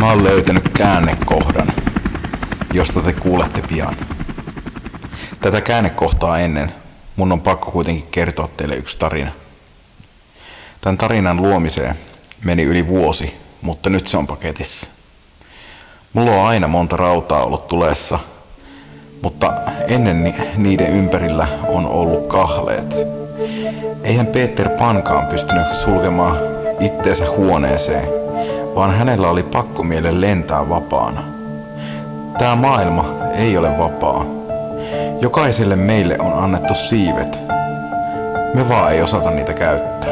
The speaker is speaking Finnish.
Mä oon löytänyt käännekohdan, josta te kuulette pian. Tätä käännekohtaa ennen mun on pakko kuitenkin kertoa teille yksi tarina. Tän tarinan luomiseen meni yli vuosi, mutta nyt se on paketissa. Mulla on aina monta rautaa ollut tulessa, mutta ennen niiden ympärillä on ollut kahleet. Eihän Peter Pankaan pystynyt sulkemaan itteensä huoneeseen, vaan hänellä oli pakkomielle lentää vapaana. Tää maailma ei ole vapaa. Jokaiselle meille on annettu siivet. Me vaan ei osata niitä käyttää.